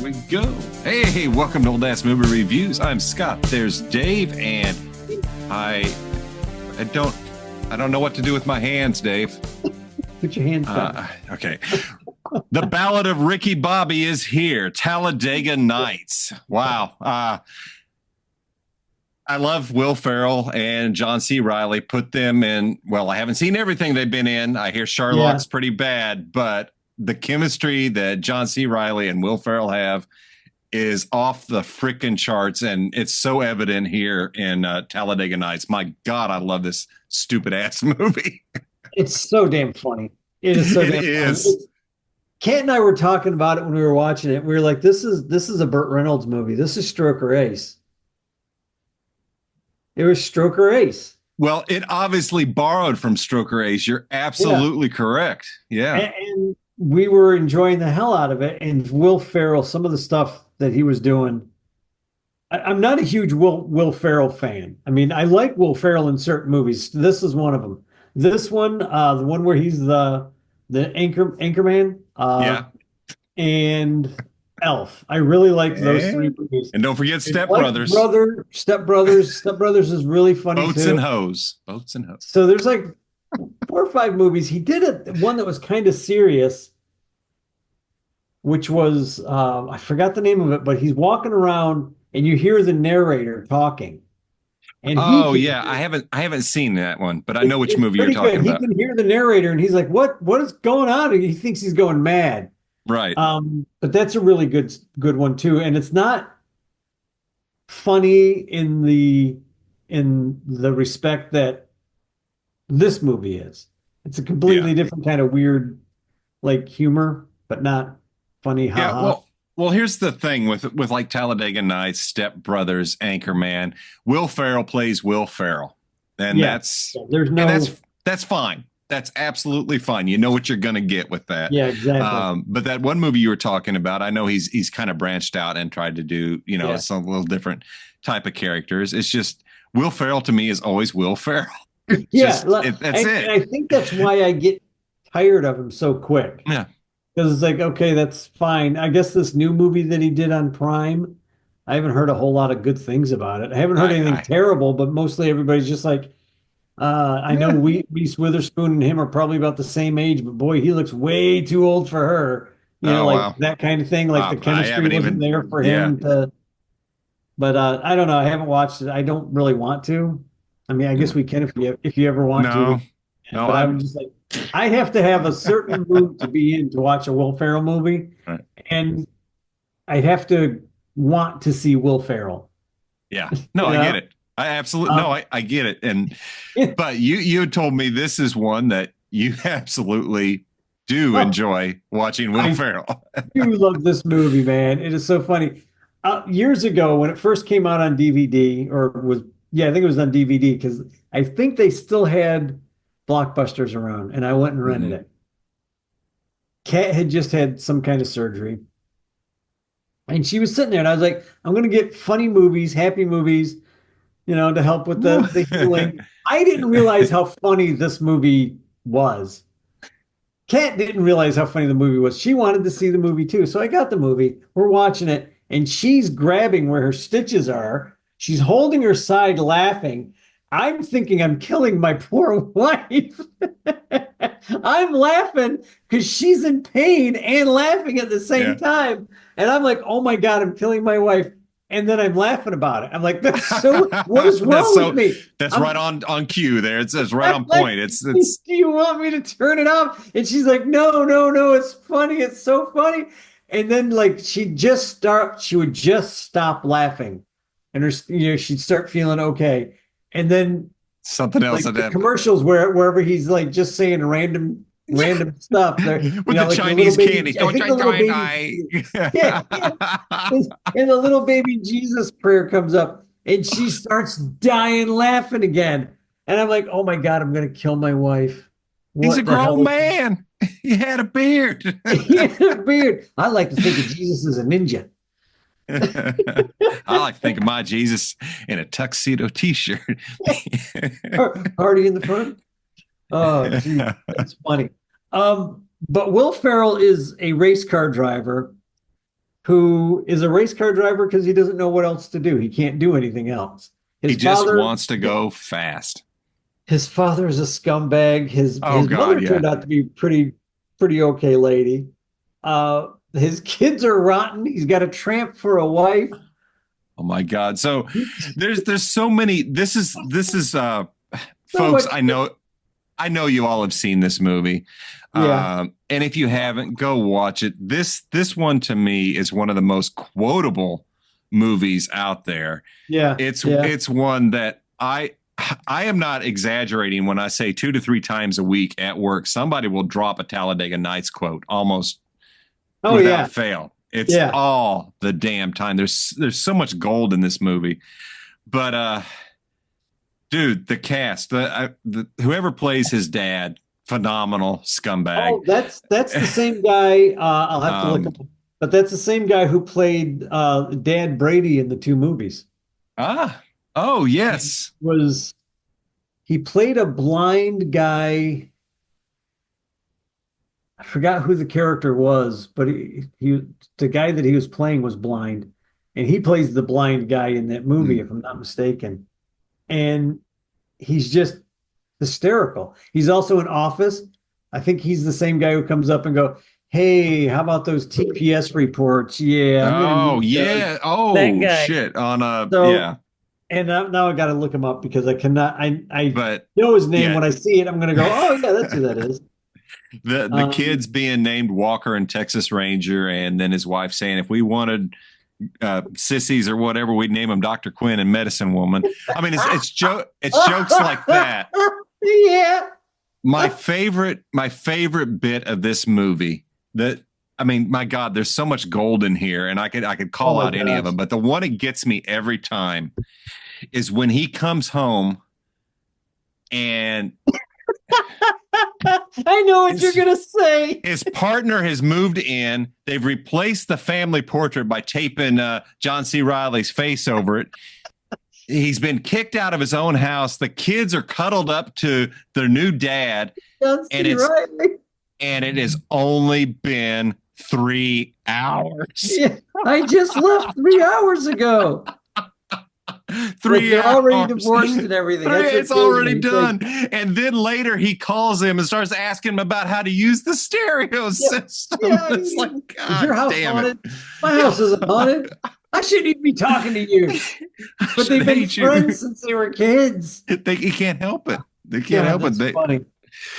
we go. Hey, welcome to Old Ass Movie Reviews. I'm Scott. There's Dave, and I don't know what to do with my hands, Dave. Put your hands down. Okay. The Ballad of Ricky Bobby is here. Talladega Nights. Wow. I love Will Ferrell and John C. Reilly. Put them in. Well, I haven't seen everything they've been in. I hear Sherlock's pretty bad, but the chemistry that John C. Reilly and Will Ferrell have is off the freaking charts, and it's so evident here in Talladega Nights. My God, I love this stupid ass movie. It's so damn funny. It is so damn funny. Kat and I were talking about it when we were watching it. We were like, this is a Burt Reynolds movie. This is Stroke or Ace. It was Stroke or Ace. Well, it obviously borrowed from Stroke or Ace. You're absolutely correct. Yeah. And we were enjoying the hell out of it. And Will Ferrell, some of the stuff that he was doing, I'm not a huge Will Ferrell fan. I mean, I like Will Ferrell in certain movies. This is one of them. This one, the one where he's the anchorman, and Elf. I really like those three movies. And don't forget Step Brothers. Step Brothers is really funny Boats too. and Hoes. So there's like 4 or 5 movies. He did one that was kind of serious, which was I forgot the name of it, but he's walking around and you hear the narrator talking. And I haven't seen that one, but I know which movie you're talking about. He can hear the narrator and he's like, what is going on? And he thinks he's going mad. Right. But that's a really good one too. And it's not funny in the respect that this movie is. It's a completely different kind of weird, like, humor, but not funny. Well, here's the thing with like Talladega Nights, Step Brothers, Anchorman. Will Ferrell plays Will Ferrell, and that's fine. That's absolutely fine. You know what you're going to get with that. Yeah, exactly. But that one movie you were talking about, I know he's kind of branched out and tried to do some little different type of characters. It's just Will Ferrell to me is always Will Ferrell. That's it. And I think that's why I get tired of him so quick. Yeah. Because it's like, okay, that's fine. I guess this new movie that he did on Prime, I haven't heard a whole lot of good things about it. I haven't heard anything terrible, but mostly everybody's just like, I know Reese Witherspoon and him are probably about the same age, but boy, he looks way too old for her. That kind of thing. Like the chemistry wasn't there for him to. But I don't know. I haven't watched it. I don't really want to. I mean, I guess we can if you ever want to. No, but I'm just like, I have to have a certain mood to be in to watch a Will Ferrell movie, and I have to want to see Will Ferrell. Yeah, no, I get it. I absolutely I get it. And but you told me this is one that you absolutely do enjoy watching Will Ferrell. You love this movie, man. It is so funny. Years ago, when it first came out on DVD, I think it was on DVD because I think they still had Blockbusters around, and I went and rented it. Kat had just had some kind of surgery, and she was sitting there, and I was like, I'm going to get funny movies, happy movies, to help with the healing. I didn't realize how funny this movie was. Kat didn't realize how funny the movie was. She wanted to see the movie too, so I got the movie. We're watching it, and she's grabbing where her stitches are. She's holding her side laughing. I'm thinking I'm killing my poor wife. I'm laughing because she's in pain and laughing at the same time. And I'm like, oh my God, I'm killing my wife. And then I'm laughing about it. I'm like, what is wrong with me? That's right on cue there. It's right on point. It's do you want me to turn it off? And she's like, no, it's funny. It's so funny. And then like she would just stop laughing. And she'd start feeling okay. And then something else. Like the commercials wherever he's like just saying random stuff. With the Chinese candy. And the little baby Jesus prayer comes up and she starts dying laughing again. And I'm like, oh my God, I'm going to kill my wife. He's a grown man. He had a beard. I like to think of Jesus as a ninja. I like to think of my Jesus in a tuxedo t-shirt. Party in the front. Oh, geez, that's funny. But Will Ferrell is a race car driver who is a race car driver because he doesn't know what else to do. He can't do anything else. He His just father, wants to go fast. his father is a scumbag. His Oh his God, mother yeah. turned out to be pretty okay lady. His kids are rotten. He's got a tramp for a wife. Oh my God. So there's so many. This is So folks, much. I know you all have seen this movie. Yeah, And if you haven't, go watch it. This one to me is one of the most quotable movies out there. yeah, yeah. It's one that I am not exaggerating when I say 2 to 3 times a week at work, somebody will drop a Talladega Nights quote almost Oh without yeah, fail. It's yeah. all the damn time. There's so much gold in this movie. But dude, the cast, whoever plays his dad, phenomenal scumbag. Oh, that's the same guy. I'll have to look um up, but that's the same guy who played Dad Brady in the two movies. ah oh He yes. was he played a blind guy. I forgot who the character was, but he the guy that he was playing was blind, and he plays the blind guy in that movie, Mm. if I'm not mistaken. And he's just hysterical. He's also in Office. I think he's the same guy who comes up and go, "Hey, how about those TPS reports? Yeah, I'm gonna Oh need yeah. that Oh guy." shit. On So, yeah. and now I got to look him up because I cannot. I But know his name. yeah. When I see it, I'm gonna go, "Oh yeah, that's who that is." The kids being named Walker and Texas Ranger, and then his wife saying if we wanted sissies or whatever, we'd name him Dr. Quinn and Medicine Woman. I mean, it's jokes like that. Yeah. My favorite bit of this movie that I mean, my God, there's so much gold in here, and I could Oh call my out any of gosh. them, but the one that gets me every time is when he comes home and I know what you're his gonna say. his partner has moved in. They've replaced the family portrait by taping John C. Riley's face over it. He's been kicked out of his own house. The kids are cuddled up to their new dad, John and C. Riley. it has only been 3 hours. Yeah, I just left 3 hours ago. Like three they're already hours. divorced and everything. That's It's what kills already me. He's like, done. And then later he calls him and starts asking him about how to use the stereo yeah, system. yeah. It's like, Is your God house damn it. haunted? My house isn't haunted. I shouldn't even be talking to you. I But should they've been hate you. friends since they were kids. He can't help it. They can't God, help it. that's funny.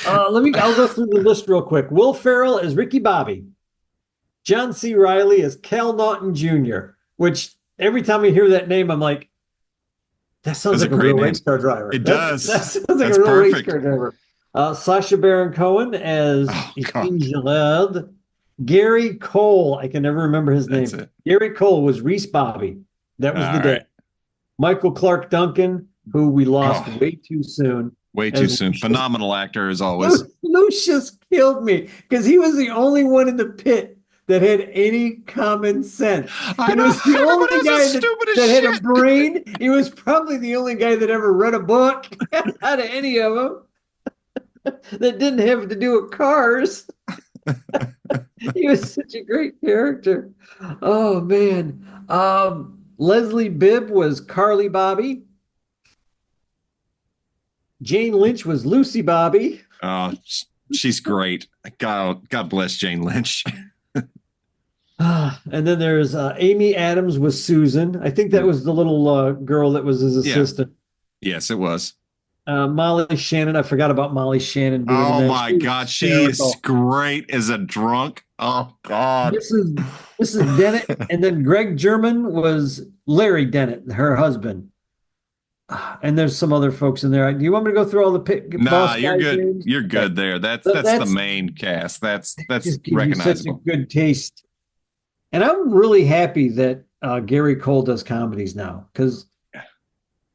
I'll go through the list real quick. Will Ferrell as Ricky Bobby. John C. Riley as Cal Naughton Jr., which every time I hear that name, I'm like, that sounds That's a like a real great race name. car driver. It That does. sounds like That's a real race perfect. car driver. Sacha Baron Cohen as Oh God. Etienne Gillard. Gary Cole, I can never remember his That's name. it. Gary Cole was Reese Bobby. That was the All right. dad. Michael Clark Duncan, who we lost Oh, way too soon, way too as soon. Lucius. Phenomenal actor as always. Lucius killed me because he was the only one in the pit that had any common sense. I He know. was the Everybody only else is guy stupid as that had a shit. brain. He was probably the only guy that ever read a book out of any of them that didn't have to do with cars. He was such a great character. Oh man. Leslie Bibb was Carly Bobby. Jane Lynch was Lucy Bobby. Oh, she's great. God bless Jane Lynch. And then there's Amy Adams was Susan. I think that was the little girl that was his Yeah. assistant. Yes, it was. Molly Shannon. I forgot about Molly Shannon being in Oh that. my She was God, she is hysterical. great as a drunk. Oh God. Mrs. Dennett, and then Greg German was Larry Dennett, her husband. And there's some other folks in there. Do you want me to go through all the Nah, boss you're guys' good. names? You're Okay. good there. So That's the main cast. That's just gives you such a recognizable. good taste. And I'm really happy that Gary Cole does comedies now because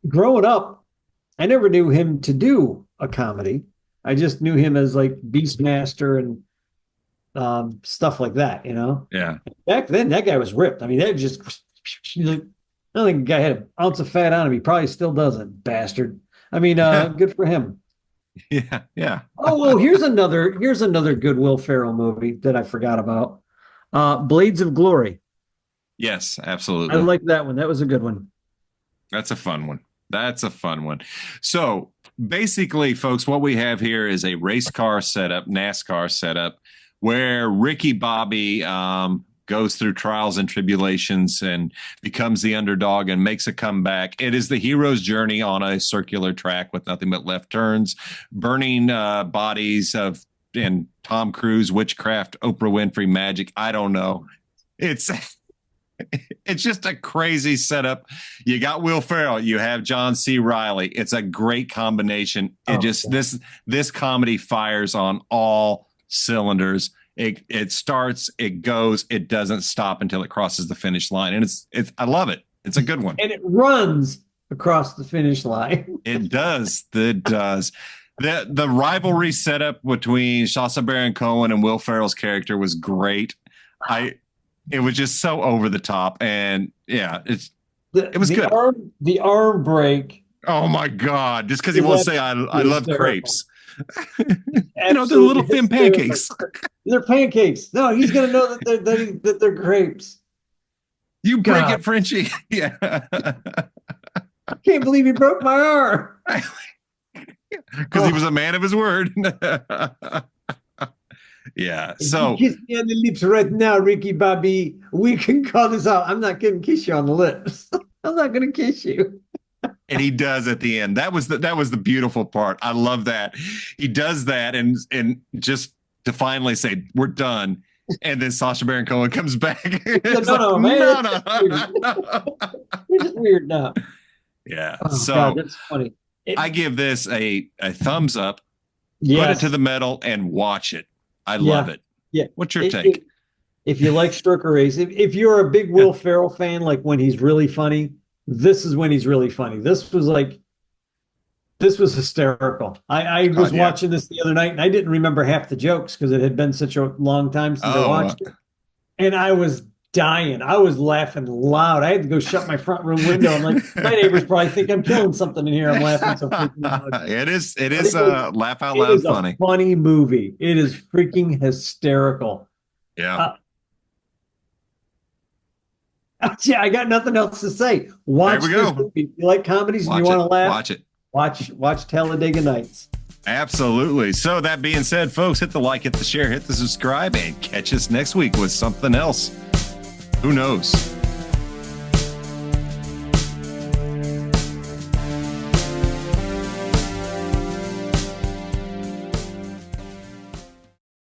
growing up, I never knew him to do a comedy. I just knew him as like Beastmaster and stuff like that, you know? Yeah. Back then, that guy was ripped. I mean, that just, I don't think the guy had an ounce of fat on him. He probably still doesn't, bastard. I mean, Yeah. good for him. Yeah. Yeah. Oh, well, here's another good Will Ferrell movie that I forgot about. Blades of Glory. Yes, I absolutely. like that one. That was a good one. That's a fun one. That's a fun one. So basically, folks, what we have here is a race car setup, NASCAR setup, where Ricky Bobby goes through trials and tribulations and becomes the underdog and makes a comeback. It is the hero's journey on a circular track with nothing but left turns, burning bodies of and Tom Cruise, witchcraft, Oprah Winfrey magic. I don't know. It's it's just a crazy setup. You got Will Ferrell, you have John C. Riley. It's a great combination. It Oh, just God. this comedy fires on all cylinders. It starts, it goes, it doesn't stop until it crosses the finish line, and it's I love it. It's a good one. And it runs across the finish line. It does. It does. The rivalry setup between Sacha Baron Cohen and Will Ferrell's character was great. I It was just so over the top, and yeah, it was good. The arm break Oh my god! Just because he is won't say I absolutely love hysterical. crepes, the little Absolutely thin hysterical. pancakes. They're pancakes. No, he's gonna know that they're grapes. You break God, it, Frenchie. Yeah, I can't believe he broke my arm. because he was a man of his word. Yeah. If you So kiss me on the lips right now, Ricky Bobby, we can call this out. I'm not gonna kiss you on the lips. I'm not gonna kiss you. and he does at the end. That was the beautiful part. I love that he does that, and just to finally say we're done, and then Sacha Baron Cohen comes back. It's No, like no, man, no, no. you're just weird now. Yeah. Oh God, So that's funny. I give this a thumbs up. Put it to Yes, the metal and watch it. I love yeah, it. yeah. What's your It, it, take? if you like Stroker Race, if you're a big Yeah. Will Ferrell fan, like when he's really funny, this is when he's really funny. This was hysterical. I was God, yeah. watching this the other night and I didn't remember half the jokes because it had been such a long time since I Oh, watched it. And I was dying. I was laughing loud. I had to go shut my front room window. I'm like, my neighbors probably think I'm killing something in here. I'm laughing so freaking loud. it But is laugh out it loud is a funny. funny movie. It is freaking hysterical. Yeah. Uh, yeah, I got nothing else to say. There Watch we this go. movie. If you like comedies and you Watch want it. to laugh, Watch it. watch Talladega Nights. Absolutely. So that being said, folks, hit the like, hit the share, hit the subscribe, and catch us next week with something else. Who knows?